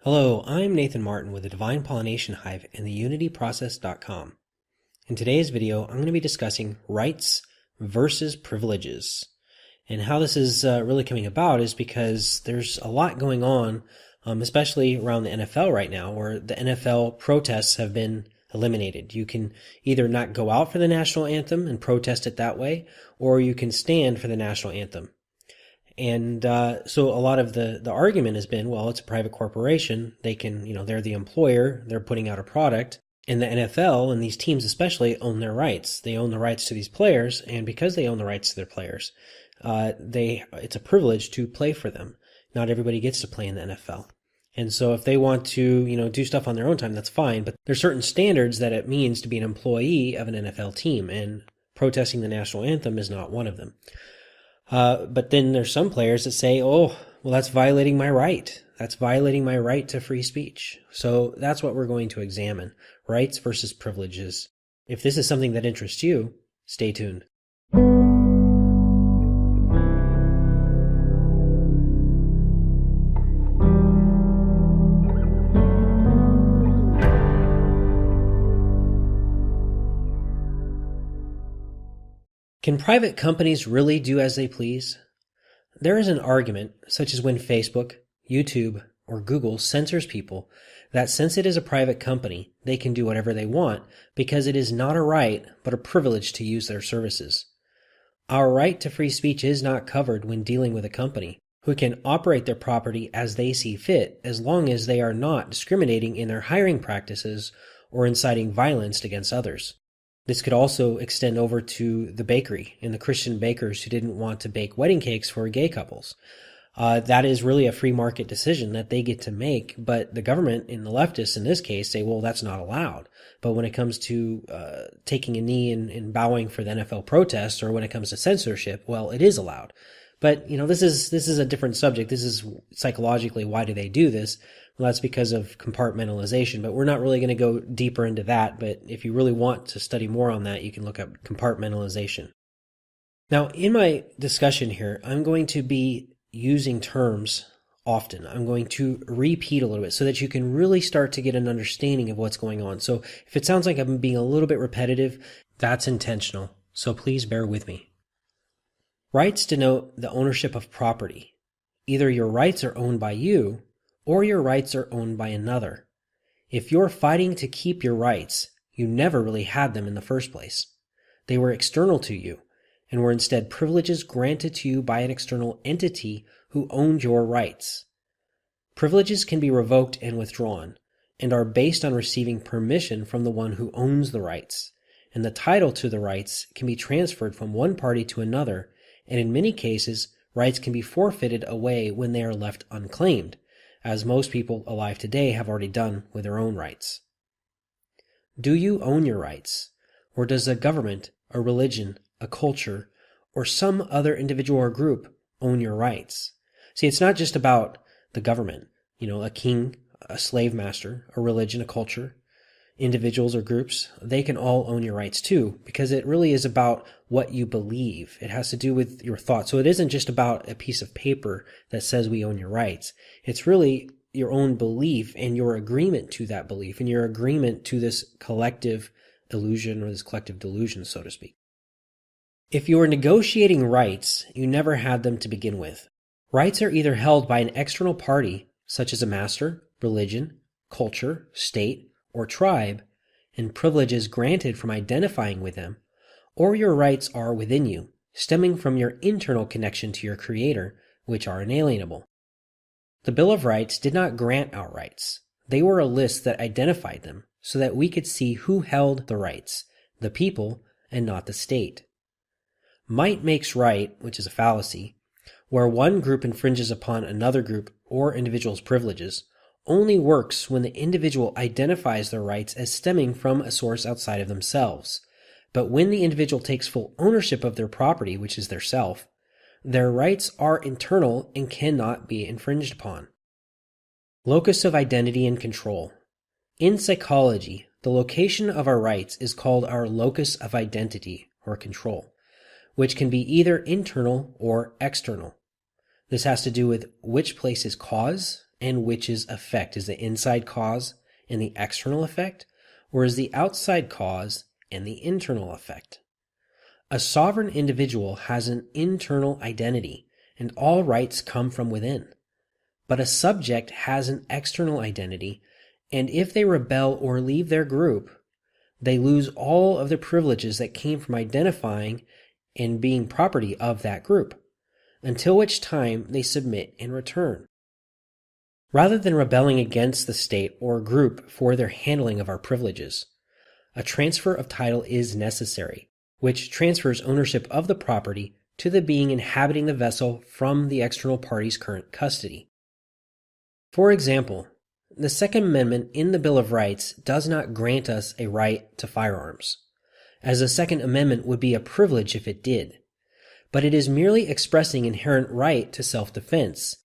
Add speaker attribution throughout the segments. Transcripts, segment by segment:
Speaker 1: Hello, I'm Nathan Martin with the Divine Pollination Hive and the UnityProcess.com. In today's video, I'm going to be discussing rights versus privileges. And how this is really coming about is because there's a lot going on, especially around the NFL right now, where the NFL protests have been eliminated. You can either not go out for the national anthem and protest it that way, or you can stand for the national anthem. And so a lot of the argument has been, well, it's a private corporation. They can, they're the employer. They're putting out a product. And the NFL and these teams especially own their rights. They own the rights to these players. And because they own the rights to their players, it's a privilege to play for them. Not everybody gets to play in the NFL. And so if they want to, do stuff on their own time, that's fine. But there's certain standards that it means to be an employee of an NFL team. And protesting the national anthem is not one of them. But then there's some players that say, oh, well, that's violating my right. That's violating my right to free speech. So that's what we're going to examine, rights versus privileges. If this is something that interests you, stay tuned. Can private companies really do as they please? There is an argument, such as when Facebook, YouTube, or Google censors people, that since it is a private company, they can do whatever they want because it is not a right but a privilege to use their services. Our right to free speech is not covered when dealing with a company, who can operate their property as they see fit as long as they are not discriminating in their hiring practices or inciting violence against others. This could also extend over to the bakery and the Christian bakers who didn't want to bake wedding cakes for gay couples. That is really a free market decision that they get to make, but the government and the leftists in this case say, well, that's not allowed. But when it comes to taking a knee and bowing for the NFL protests, or when it comes to censorship, well, it is allowed. But, this is a different subject. This is psychologically, why do they do this? Well, that's because of compartmentalization, but we're not really going to go deeper into that. But if you really want to study more on that, you can look up compartmentalization. Now, in my discussion here, I'm going to be using terms often. I'm going to repeat a little bit so that you can really start to get an understanding of what's going on. So if it sounds like I'm being a little bit repetitive, that's intentional. So please bear with me. Rights denote the ownership of property. Either your rights are owned by you, or your rights are owned by another. If you're fighting to keep your rights, you never really had them in the first place. They were external to you, and were instead privileges granted to you by an external entity who owned your rights. Privileges can be revoked and withdrawn, and are based on receiving permission from the one who owns the rights, and the title to the rights can be transferred from one party to another, and in many cases, rights can be forfeited away when they are left unclaimed, as most people alive today have already done with their own rights. Do you own your rights? Or does a government, a religion, a culture, or some other individual or group own your rights? See, it's not just about the government, a king, a slave master, a religion, a culture, individuals or groups. They can all own your rights too, because it really is about what you believe. It has to do with your thoughts. So it isn't just about a piece of paper that says we own your rights. It's really your own belief and your agreement to that belief and your agreement to this collective illusion or this collective delusion, so to speak. If you are negotiating rights, you never had them to begin with. Rights are either held by an external party, such as a master, religion, culture, state, or tribe, and privileges granted from identifying with them, or your rights are within you, stemming from your internal connection to your Creator, which are inalienable. The Bill of Rights did not grant our rights. They were a list that identified them, so that we could see who held the rights, the people, and not the state. Might makes right, which is a fallacy, where one group infringes upon another group or individual's privileges, only works when the individual identifies their rights as stemming from a source outside of themselves. But when the individual takes full ownership of their property, which is their self, their rights are internal and cannot be infringed upon. Locus of identity and control. In psychology, the location of our rights is called our locus of identity or control, which can be either internal or external. This has to do with which place is cause and which is effect? Is the inside cause and the external effect, or is the outside cause and the internal effect? A sovereign individual has an internal identity, and all rights come from within. But a subject has an external identity, and if they rebel or leave their group, they lose all of the privileges that came from identifying and being property of that group, until which time they submit and return. Rather than rebelling against the state or group for their handling of our privileges, a transfer of title is necessary, which transfers ownership of the property to the being inhabiting the vessel from the external party's current custody. For example, the Second Amendment in the Bill of Rights does not grant us a right to firearms, as the Second Amendment would be a privilege if it did, but it is merely expressing inherent right to self-defense,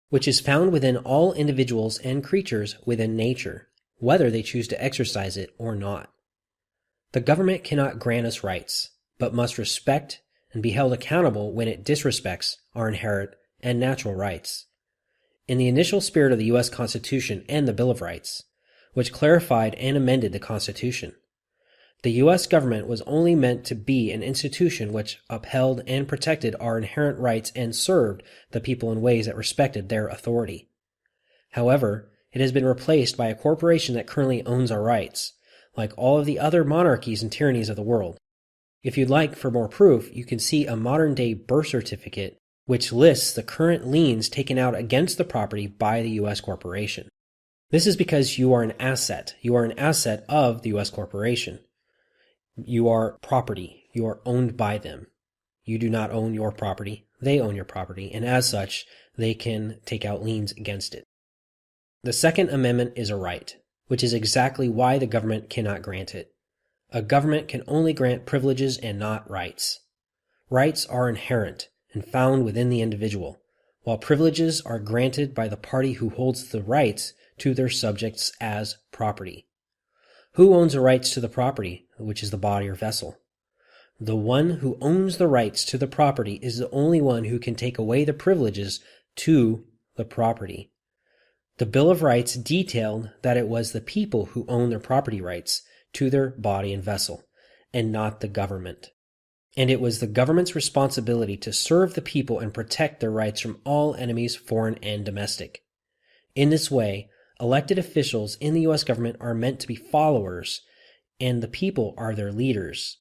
Speaker 1: which is found within all individuals and creatures within nature, whether they choose to exercise it or not. The government cannot grant us rights, but must respect and be held accountable when it disrespects our inherent and natural rights. In the initial spirit of the U.S. Constitution and the Bill of Rights, which clarified and amended the Constitution, the U.S. government was only meant to be an institution which upheld and protected our inherent rights and served the people in ways that respected their authority. However, it has been replaced by a corporation that currently owns our rights, like all of the other monarchies and tyrannies of the world. If you'd like for more proof, you can see a modern-day birth certificate which lists the current liens taken out against the property by the U.S. corporation. This is because you are an asset. You are an asset of the U.S. corporation. You are property. You are owned by them. You do not own your property. They own your property, and as such, they can take out liens against it. The Second Amendment is a right, which is exactly why the government cannot grant it. A government can only grant privileges and not rights. Rights are inherent and found within the individual, while privileges are granted by the party who holds the rights to their subjects as property. Who owns the rights to the property, which is the body or vessel? The one who owns the rights to the property is the only one who can take away the privileges to the property. The Bill of Rights detailed that it was the people who own their property rights to their body and vessel, and not the government. And it was the government's responsibility to serve the people and protect their rights from all enemies, foreign and domestic. In this way, elected officials in the U.S. government are meant to be followers, and the people are their leaders.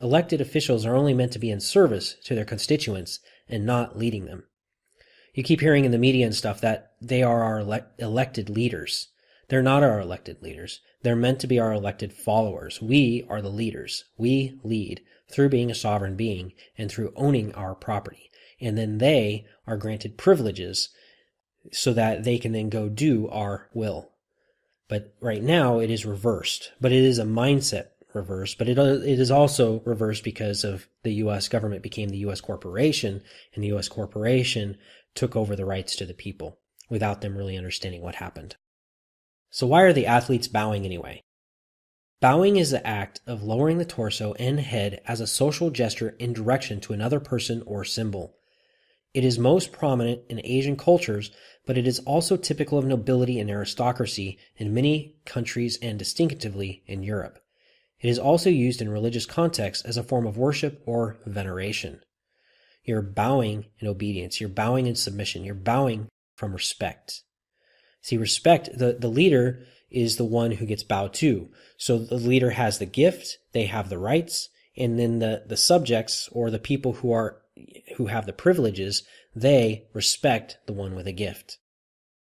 Speaker 1: Elected officials are only meant to be in service to their constituents and not leading them. You keep hearing in the media and stuff that they are our elected leaders. They're not our elected leaders. They're meant to be our elected followers. We are the leaders. We lead through being a sovereign being and through owning our property. And then they are granted privileges so that they can then go do our will. But right now it is reversed. But it is a mindset reverse. But it is also reversed because of the U.S. government became the U.S. corporation, and the U.S. corporation took over the rights to the people without them really understanding what happened. So why are the athletes bowing anyway? Bowing is the act of lowering the torso and head as a social gesture in direction to another person or symbol. It is most prominent in Asian cultures, but it is also typical of nobility and aristocracy in many countries and distinctively in Europe. It is also used in religious contexts as a form of worship or veneration. You're bowing in obedience. You're bowing in submission. You're bowing from respect. See, respect, the leader is the one who gets bowed to. So the leader has the gift, they have the rights, and then the subjects or the people who have the privileges, they respect the one with a gift.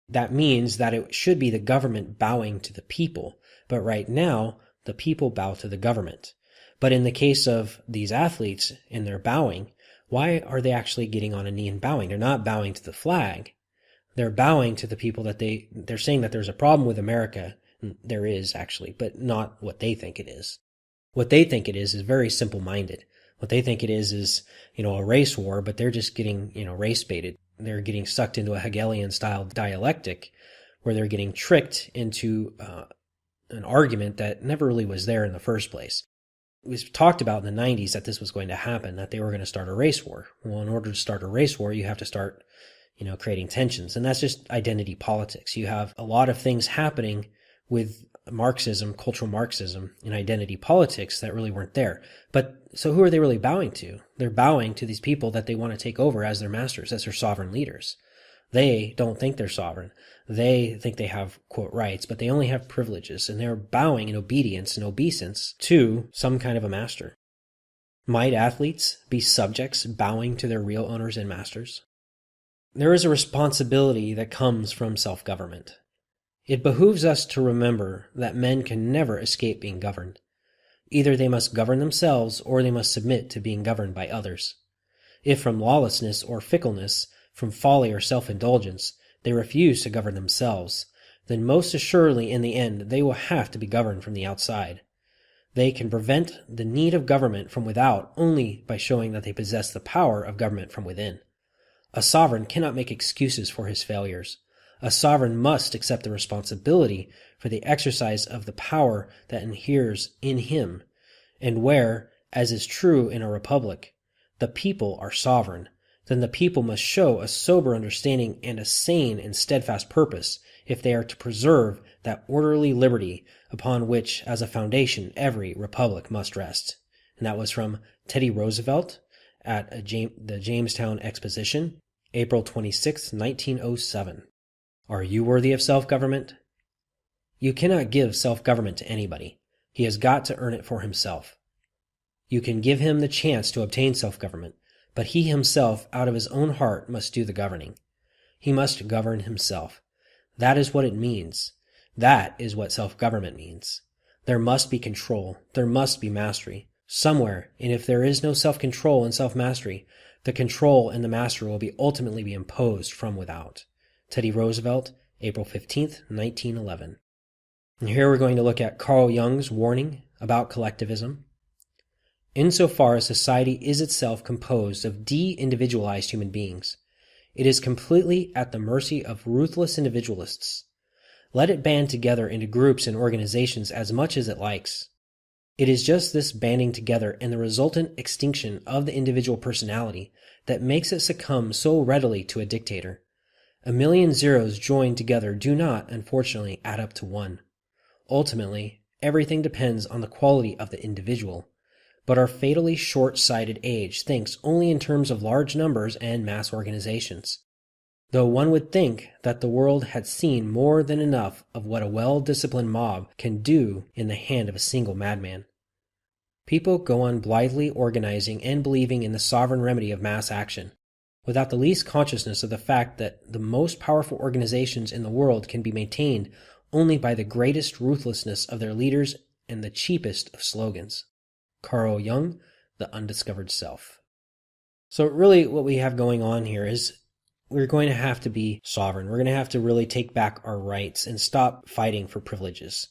Speaker 1: That means that it should be the government bowing to the people, but right now the people bow to the government. But in the case of these athletes and their bowing, why are they actually getting on a knee and bowing? They're not bowing to the flag. They're bowing to the people that they're saying that there's a problem with America. There is actually, but not what they think it is. What they think it is very simple-minded. What they think it is, a race war, but they're just getting, race baited. They're getting sucked into a Hegelian-style dialectic where they're getting tricked into an argument that never really was there in the first place. It was talked about in the 90s that this was going to happen, that they were going to start a race war. Well, in order to start a race war, you have to start creating tensions. And that's just identity politics. You have a lot of things happening with Marxism, cultural Marxism, and identity politics that really weren't there. But so who are they really bowing to? They're bowing to these people that they want to take over as their masters, as their sovereign leaders. They don't think they're sovereign. They think they have, quote, rights, but they only have privileges, and they're bowing in obedience and obeisance to some kind of a master. Might athletes be subjects bowing to their real owners and masters? There is a responsibility that comes from self-government. It behooves us to remember that men can never escape being governed. Either they must govern themselves or they must submit to being governed by others. If from lawlessness or fickleness, from folly or self-indulgence, they refuse to govern themselves, then most assuredly in the end they will have to be governed from the outside. They can prevent the need of government from without only by showing that they possess the power of government from within. A sovereign cannot make excuses for his failures. A sovereign must accept the responsibility for the exercise of the power that inheres in him, and where, as is true in a republic, the people are sovereign, then the people must show a sober understanding and a sane and steadfast purpose if they are to preserve that orderly liberty upon which, as a foundation, every republic must rest. And that was from Teddy Roosevelt at the Jamestown Exposition, April 26, 1907. Are you worthy of self-government? You cannot give self-government to anybody. He has got to earn it for himself. You can give him the chance to obtain self-government, but he himself, out of his own heart, must do the governing. He must govern himself. That is what it means. That is what self-government means. There must be control. There must be mastery. Somewhere, and if there is no self-control and self-mastery, the control and the mastery will ultimately be imposed from without. Teddy Roosevelt, April 15th, 1911. And here we're going to look at Carl Jung's warning about collectivism. Insofar as society is itself composed of de-individualized human beings, it is completely at the mercy of ruthless individualists. Let it band together into groups and organizations as much as it likes. It is just this banding together and the resultant extinction of the individual personality that makes it succumb so readily to a dictator. A million zeros joined together do not, unfortunately, add up to one. Ultimately, everything depends on the quality of the individual, but our fatally short-sighted age thinks only in terms of large numbers and mass organizations, though one would think that the world had seen more than enough of what a well-disciplined mob can do in the hand of a single madman. People go on blithely organizing and believing in the sovereign remedy of mass action, without the least consciousness of the fact that the most powerful organizations in the world can be maintained only by the greatest ruthlessness of their leaders and the cheapest of slogans. Carl Jung, The Undiscovered Self. So really what we have going on here is we're going to have to be sovereign. We're going to have to really take back our rights and stop fighting for privileges.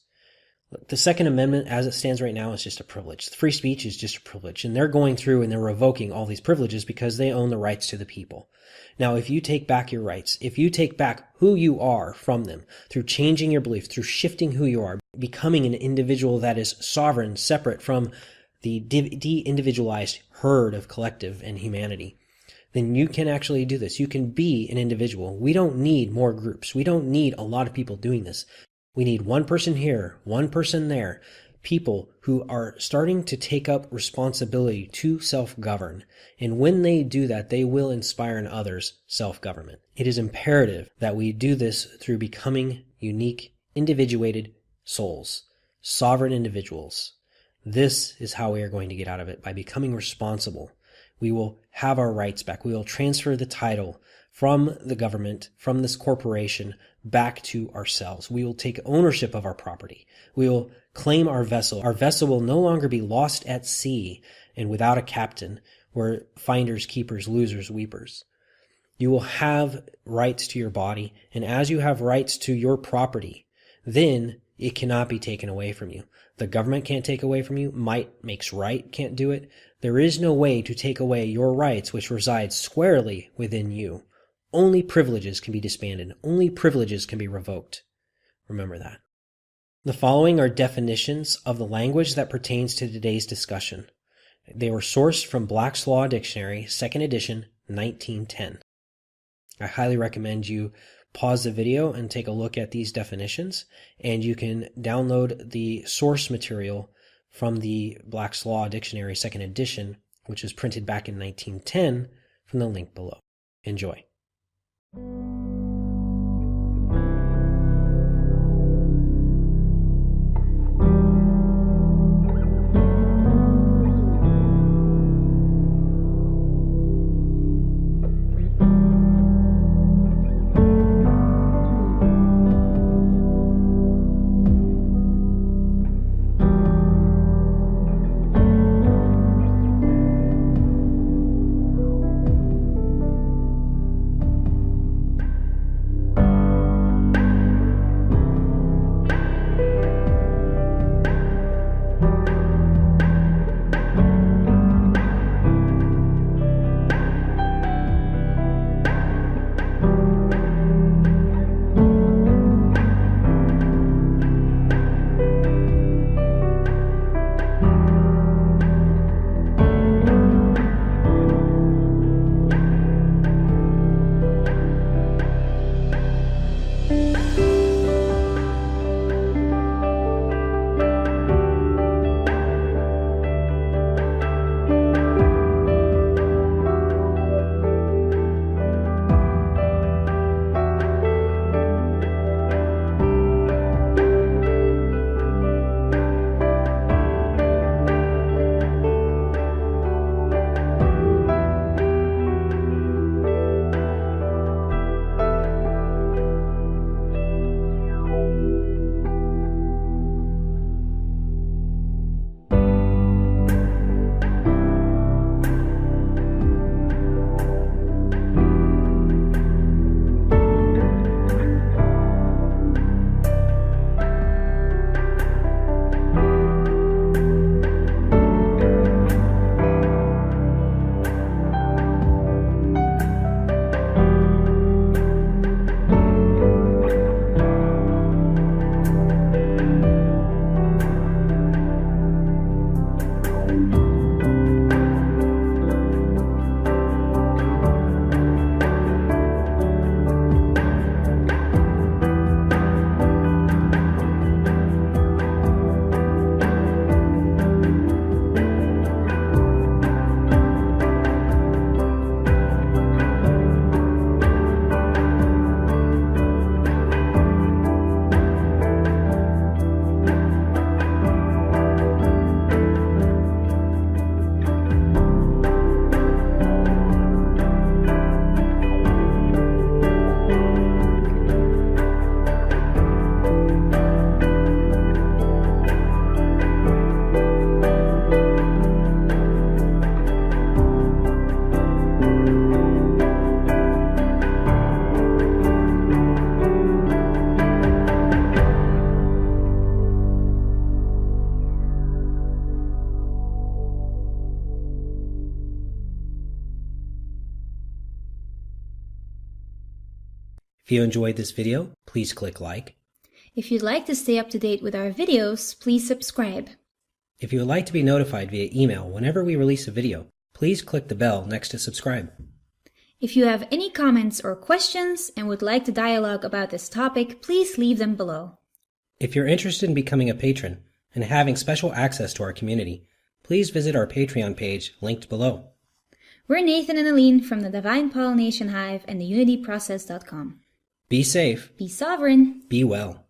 Speaker 1: The Second Amendment, as it stands right now, is just a privilege. Free speech is just a privilege. And they're going through and they're revoking all these privileges because they own the rights to the people. Now, if you take back your rights, if you take back who you are from them, through changing your beliefs, through shifting who you are, becoming an individual that is sovereign, separate from the de-individualized herd of collective and humanity, then you can actually do this. You can be an individual. We don't need more groups. We don't need a lot of people doing this. We need one person here, one person there, people who are starting to take up responsibility to self-govern. And when they do that, they will inspire in others self-government. It is imperative that we do this through becoming unique, individuated souls, sovereign individuals. This is how we are going to get out of it, by becoming responsible. We will have our rights back. We will transfer the title from the government, from this corporation, back to ourselves. We will take ownership of our property. We will claim our vessel. Our vessel will no longer be lost at sea and without a captain, where finders, keepers, losers, weepers. You will have rights to your body, and as you have rights to your property, then it cannot be taken away from you. The government can't take away from you. Might makes right can't do it. There is no way to take away your rights which reside squarely within you. Only privileges can be disbanded. Only privileges can be revoked. Remember that. The following are definitions of the language that pertains to today's discussion. They were sourced from Black's Law Dictionary, 2nd edition, 1910. I highly recommend you pause the video and take a look at these definitions, and you can download the source material from the Black's Law Dictionary 2nd edition, which was printed back in 1910, from the link below. Enjoy. If you enjoyed this video, please click like.
Speaker 2: If you'd like to stay up to date with our videos, please subscribe.
Speaker 1: If you would like to be notified via email whenever we release a video, please click the bell next to subscribe.
Speaker 2: If you have any comments or questions and would like to dialogue about this topic, please leave them below.
Speaker 1: If you're interested in becoming a patron and having special access to our community, please visit our Patreon page linked below.
Speaker 2: We're Nathan and Aline from the Divine Pollination Hive and the UnityProcess.com.
Speaker 1: Be safe.
Speaker 2: Be sovereign.
Speaker 1: Be well.